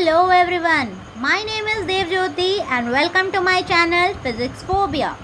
Hello everyone, my name is Devjyoti and welcome to my channel Physics Phobia.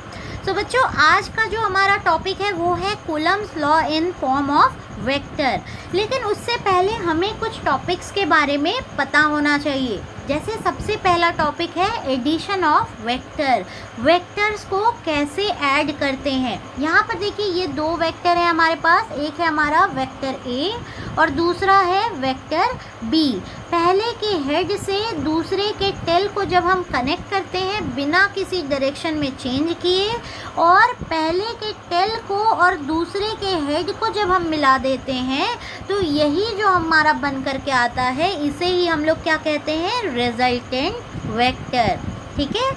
So बच्चों, आज का जो हमारा टॉपिक है वो है Coulomb's law in form of vector. लेकिन उससे पहले हमें कुछ टॉपिक्स के बारे में पता होना चाहिए. जैसे सबसे पहला टॉपिक है एडिशन ऑफ वेक्टर. वेक्टर्स को कैसे ऐड करते हैं. यहाँ पर देखिए ये दो वेक्टर है हमारे पास. एक है हमारा वेक्टर ए और दूसरा है वेक्टर बी. पहले के हेड से दूसरे के टेल को जब हम कनेक्ट करते हैं बिना किसी डायरेक्शन में चेंज किए और पहले के टेल को और दूसरे के हेड को जब हम मिला देते हैं तो यही जो हमारा बन करके आता है इसे ही हम लोग क्या कहते हैं, रिजल्टेंट वेक्टर. ठीक है.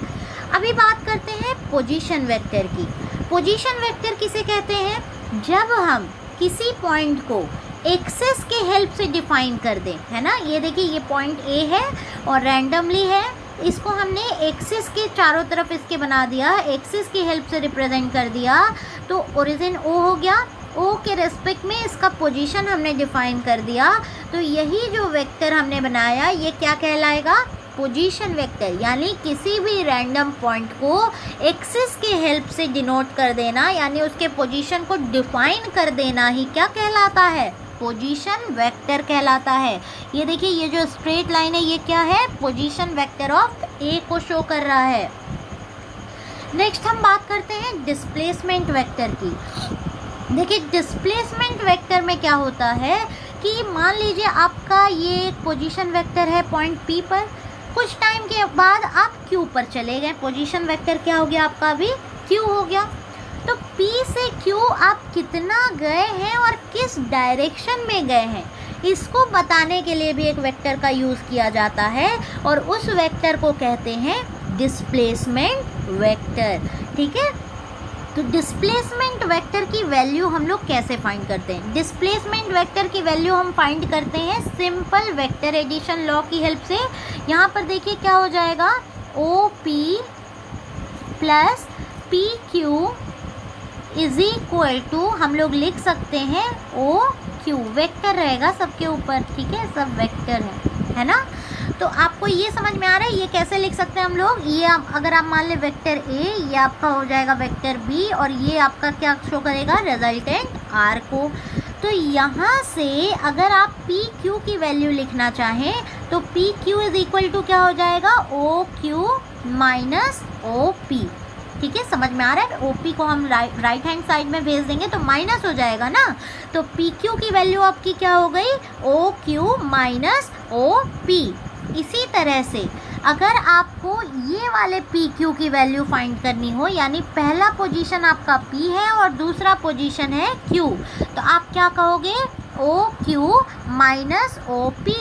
अभी बात करते हैं पोजीशन वेक्टर की. पोजीशन वेक्टर किसे कहते हैं, जब हम किसी पॉइंट को एक्सेस के हेल्प से डिफाइन कर दें. है ना. ये देखिए ये पॉइंट ए है और रैंडमली है. इसको हमने एक्सिस के चारों तरफ इसके बना दिया, एक्सिस की हेल्प से रिप्रेजेंट कर दिया. तो ओरिजिन ओ हो गया. ओ के रेस्पेक्ट में इसका पोजीशन हमने डिफाइन कर दिया. तो यही जो वेक्टर हमने बनाया ये क्या कहलाएगा, पोजीशन वेक्टर. यानी किसी भी रैंडम पॉइंट को एक्सिस के हेल्प से डिनोट कर देना, यानी उसके पोजीशन को डिफाइन कर देना ही क्या कहलाता है, पोजीशन वेक्टर कहलाता है. ये देखिए ये जो स्ट्रेट लाइन है ये क्या है, पोजीशन वेक्टर ऑफ ए को शो कर रहा है. नेक्स्ट हम बात करते हैं डिस्प्लेसमेंट वेक्टर की. देखिए डिस्प्लेसमेंट वेक्टर में क्या होता है कि मान लीजिए आपका ये पोजीशन वेक्टर है पॉइंट पी पर. कुछ टाइम के बाद आप क्यू पर चले गए. पोजीशन वेक्टर क्या हो गया आपका, अभी क्यू हो गया. तो P से Q आप कितना गए हैं और किस डायरेक्शन में गए हैं इसको बताने के लिए भी एक वेक्टर का यूज़ किया जाता है और उस वेक्टर को कहते हैं डिस्प्लेसमेंट वेक्टर. ठीक है. तो डिस्प्लेसमेंट वेक्टर की वैल्यू हम लोग कैसे फाइंड करते हैं. डिस्प्लेसमेंट वेक्टर की वैल्यू हम फाइंड करते हैं सिंपल वेक्टर एडिशन लॉ की हेल्प से. यहाँ पर देखिए क्या हो जाएगा, OP plus PQ is equal to हम लोग लिख सकते हैं OQ. वेक्टर रहेगा सबके ऊपर. ठीक है, सब वेक्टर है ना. तो आपको ये समझ में आ रहा है ये कैसे लिख सकते हैं हम लोग. ये अगर आप मान लें वेक्टर A, ये आपका हो जाएगा वेक्टर B और ये आपका क्या शो करेगा, रिजल्टेंट R को. तो यहाँ से अगर आप PQ की वैल्यू लिखना चाहें तो PQ इज इक्वल टू क्या हो जाएगा, OQ माइनस OP. ठीक है, समझ में आ रहा है. OP को हम राइट हैंड साइड में भेज देंगे तो माइनस हो जाएगा ना. तो PQ की वैल्यू आपकी क्या हो गई, OQ माइनस OP. इसी तरह से अगर आपको ये वाले PQ की वैल्यू फाइंड करनी हो, यानी पहला पोजीशन आपका P है और दूसरा पोजीशन है Q, तो आप क्या कहोगे, OQ माइनस OP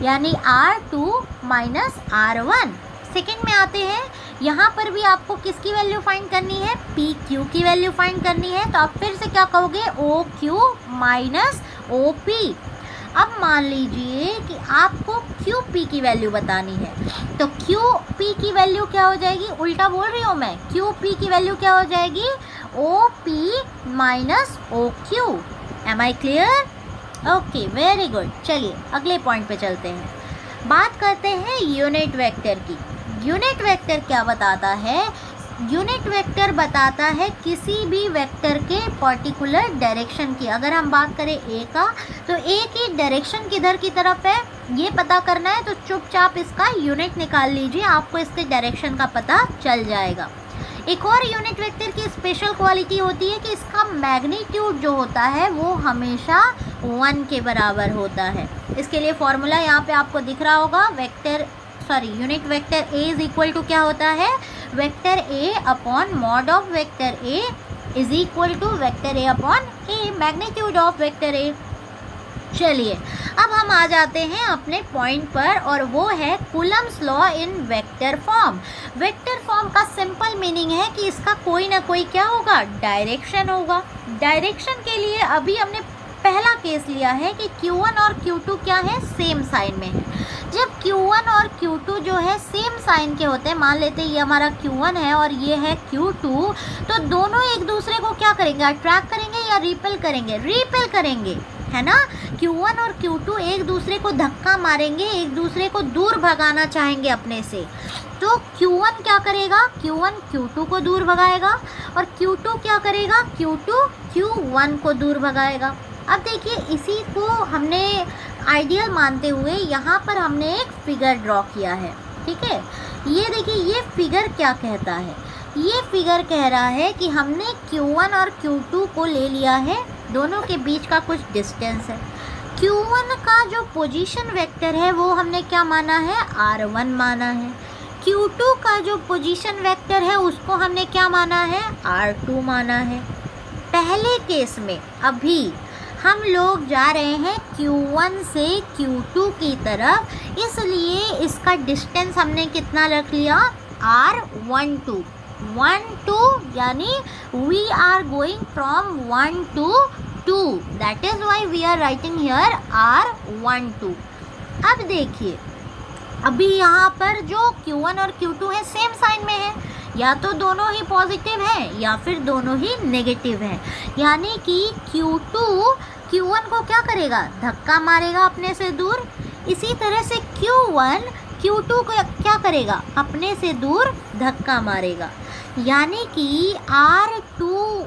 यानी R2 माइनस R1. सेकेंड में आते हैं. यहाँ पर भी आपको किसकी वैल्यू फाइंड करनी है, PQ की वैल्यू फाइंड करनी है. तो आप फिर से क्या कहोगे, OQ माइनस OP. अब मान लीजिए कि आपको QP की वैल्यू बतानी है तो QP की वैल्यू क्या हो जाएगी, उल्टा बोल रही हूँ मैं, QP की वैल्यू क्या हो जाएगी, OP minus OQ. Am I clear. Okay, very good. चलिए अगले पॉइंट पे चलते हैं. बात करते हैं यूनिट वेक्टर की. यूनिट वेक्टर क्या बताता है, यूनिट वेक्टर बताता है किसी भी वेक्टर के पर्टिकुलर डायरेक्शन की. अगर हम बात करें A का तो A की डायरेक्शन किधर की तरफ है ये पता करना है तो चुपचाप इसका यूनिट निकाल लीजिए, आपको इसके डायरेक्शन का पता चल जाएगा. एक और यूनिट वेक्टर की स्पेशल क्वालिटी होती है कि इसका मैग्नीट्यूड जो होता है वो हमेशा 1 के बराबर होता है. इसके लिए फॉर्मूला यहाँ पे आपको दिख रहा होगा. Unit vector A is equal to क्या होता है, vector A upon mod of vector A is equal to vector A upon A, magnitude of vector A. चलिए अब हम आ जाते हैं अपने पॉइंट पर और वो है Coulomb's law in vector form. Vector form का सिंपल मीनिंग है कि इसका कोई ना कोई क्या होगा, डायरेक्शन होगा. डायरेक्शन के लिए अभी हमने पहला केस लिया है कि Q1 और Q2 क्या है, सेम साइन में है. जब Q1 और Q2 जो है सेम साइन के होते हैं, मान लेते हैं ये हमारा Q1 है और ये है Q2, तो दोनों एक दूसरे को क्या करेंगे, अट्रैक्ट करेंगे या रिपेल करेंगे, रिपेल करेंगे. है ना, Q1 और Q2 एक दूसरे को धक्का मारेंगे, एक दूसरे को दूर भगाना चाहेंगे अपने से। तो Q1 क्या करेगा, Q1 Q2 को दूर भगाएगा और Q2 क्या करेगा, Q2 Q1 को दूर भगाएगा। अब देखिए इसी को हमने आइडियल मानते हुए यहाँ पर हमने एक फिगर ड्रॉ किया है, ठीक है। ये देखिए ये फिगर क्या कहता है, ये फिगर कह रहा है कि हमने Q1 और Q2 को ले लिया है, दोनों के बीच का कुछ डिस्टेंस है। Q1 का जो पोजीशन वेक्टर है वो हमने क्या माना है, R1 माना है। Q2 का जो पोजीशन वेक्टर है उसको हमने क्या माना है, R2 माना है। पहले केस में अभी हम लोग जा रहे हैं Q1 से Q2 की तरफ, इसलिए इसका डिस्टेंस हमने कितना रख लिया, R12। 1 2 यानी we are going from 1 to 2, that is why we are writing here R12। अब देखिए अभी यहाँ पर जो Q1 और Q2 है सेम साइन में है, या तो दोनों ही पॉजिटिव हैं या फिर दोनों ही नेगेटिव हैं, यानी कि Q2 Q1 को क्या करेगा, धक्का मारेगा अपने से दूर। इसी तरह से Q1 Q2 को क्या करेगा, अपने से दूर धक्का मारेगा, यानी कि R12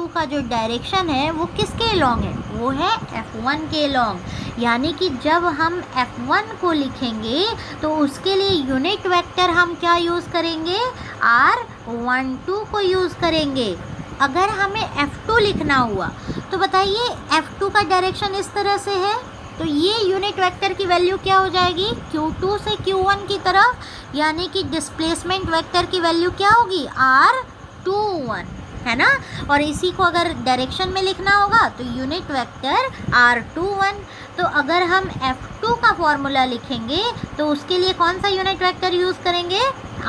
का जो डायरेक्शन है वो किसके लॉन्ग है, वो है F1 के लॉन्ग। यानी कि जब हम F1 को लिखेंगे तो उसके लिए यूनिट वेक्टर हम क्या यूज़ करेंगे, R12 को यूज़ करेंगे। अगर हमें F2 लिखना हुआ तो बताइए F2 का डायरेक्शन इस तरह से है, तो ये यूनिट वेक्टर की वैल्यू क्या हो जाएगी, Q2 से Q1 की तरफ, यानी कि डिस्प्लेसमेंट वेक्टर की वैल्यू क्या होगी, R21, है ना। और इसी को अगर डायरेक्शन में लिखना होगा तो यूनिट वेक्टर R21। तो अगर हम F2 का फॉर्मूला लिखेंगे तो उसके लिए कौन सा यूनिट वेक्टर यूज़ करेंगे,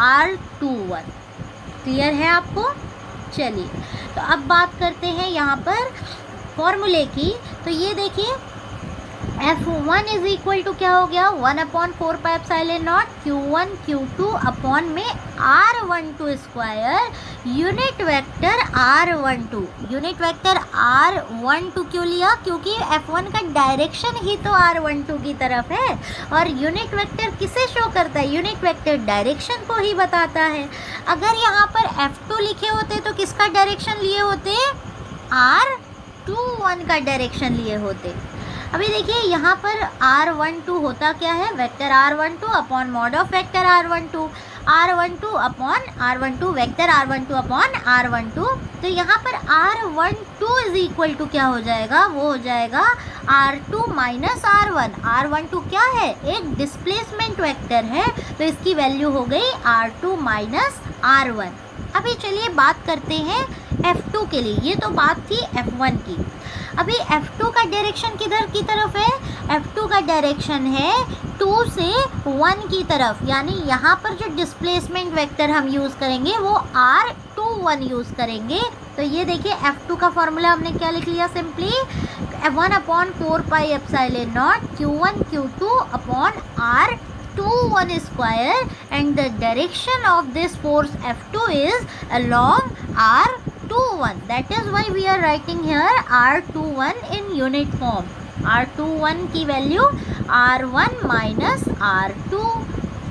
R21। क्लियर है आपको। चलिए तो अब बात करते हैं यहाँ पर फॉर्मूले की। तो ये देखिए F1 इज इक्वल टू क्या हो गया, 1/4πε0 Q1 Q2 अपॉन में R12 square unit vector R12। Unit vector R12 क्यों लिया, क्योंकि F1 का डायरेक्शन ही तो R12 की तरफ है, और यूनिट वेक्टर किसे शो करता है, यूनिट वेक्टर डायरेक्शन को ही बताता है। अगर यहाँ पर F2 लिखे होते तो किसका डायरेक्शन लिए होते, R21 का डायरेक्शन लिए होते। अभी देखिए यहाँ पर R12 होता क्या है, vector R12 upon mod of vector R12, R12 upon R12 vector R12 upon R12। तो यहाँ पर R12 इज इक्वल टू क्या हो जाएगा, वो हो जाएगा R2 माइनस R1। R12 क्या है, एक डिस्प्लेसमेंट वेक्टर है, तो इसकी वैल्यू हो गई R2 माइनस R1। अभी चलिए बात करते हैं F2 के लिए, ये तो बात थी F1 की। अभी F2 का डायरेक्शन किधर की तरफ है, F2 का डायरेक्शन है 2 से 1 की तरफ, यानी यहाँ पर जो डिस्प्लेसमेंट वेक्टर हम यूज़ करेंगे वो R21 यूज़ करेंगे। तो ये देखिए F2 का फॉर्मूला हमने क्या लिख लिया, simply 1/4πε0 Q1 Q2 upon R21 square, and the direction of this force F2 is along R21, that is why we are writing here R21 in unit form। R21 की value R1 minus R2।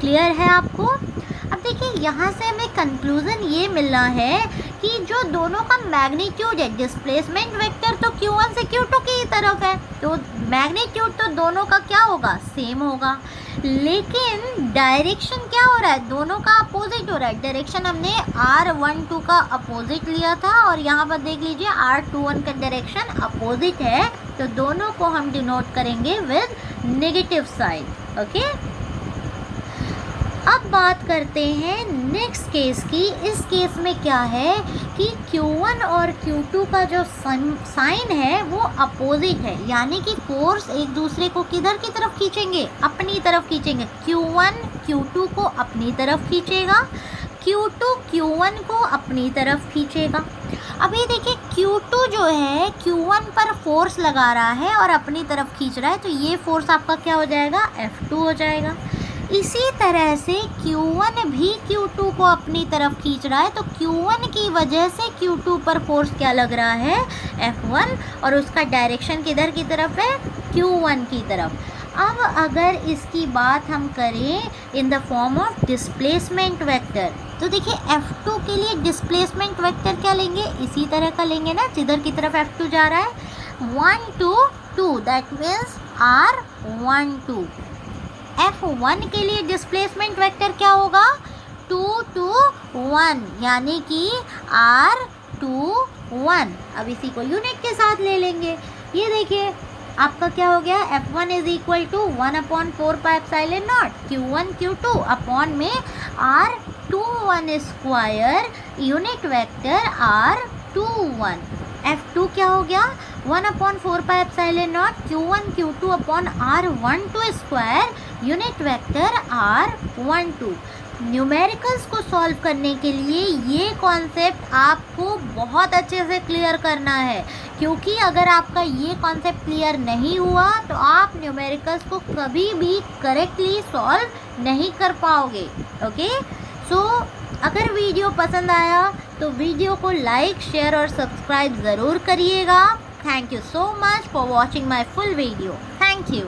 Clear है आपको। अब देखिए यहाँ से हमें conclusion ये मिलना है कि जो दोनों का मैग्नीट्यूड है, डिस्प्लेसमेंट वेक्टर तो Q1 से Q2 की तरफ है, तो मैग्नीट्यूड तो दोनों का क्या होगा, सेम होगा, लेकिन डायरेक्शन क्या हो रहा है, दोनों का अपोजिट हो रहा है। डायरेक्शन हमने R12 का अपोजिट लिया था, और यहाँ पर देख लीजिए R21 का डायरेक्शन अपोजिट है, तो दोनों को हम डिनोट करेंगे विद नेगेटिव साइन। ओके, अब बात करते हैं नेक्स्ट केस की। इस केस में क्या है कि Q1 और Q2 का जो साइन है वो अपोजिट है, यानी कि फोर्स एक दूसरे को किधर की तरफ खींचेंगे, अपनी तरफ खींचेंगे। Q1 Q2 को अपनी तरफ खींचेगा, Q2 Q1 को अपनी तरफ खींचेगा। अभी देखिए Q2 जो है Q1 पर फोर्स लगा रहा है और अपनी तरफ खींच रहा है, तो ये फोर्स आपका क्या हो जाएगा, F2 हो जाएगा। इसी तरह से Q1 भी Q2 को अपनी तरफ खींच रहा है, तो Q1 की वजह से Q2 पर फोर्स क्या लग रहा है, F1, और उसका डायरेक्शन किधर की तरफ है, Q1 की तरफ। अब अगर इसकी बात हम करें in the form of displacement vector, तो देखिए F2 के लिए डिस्प्लेसमेंट वेक्टर क्या लेंगे, इसी तरह का लेंगे ना, जिधर की तरफ F2 जा रहा है, 1 2 2, दैट मीन्स R1 2। F1 के लिए डिस्प्लेसमेंट वेक्टर क्या होगा, 2 2 1, यानी कि R2 1। अब इसी को यूनिट के साथ ले लेंगे। ये देखिए आपका क्या हो गया, F1 is equal to 1/4πε0 Q1 Q2 upon में R21 square unit vector R21। F2 क्या हो गया, 1/4πε0 Q1 Q2 upon R12 square unit vector R12। Numericals को सॉल्व करने के लिए ये कॉन्सेप्ट आपको बहुत अच्छे से क्लियर करना है, क्योंकि अगर आपका ये कॉन्सेप्ट क्लियर नहीं हुआ तो आप न्यूमेरिकल्स को कभी भी करेक्टली सॉल्व नहीं कर पाओगे। ओके, सो अगर वीडियो पसंद आया तो वीडियो को लाइक, शेयर और सब्सक्राइब ज़रूर करिएगा। Thank you so much for watching my full video. Thank you.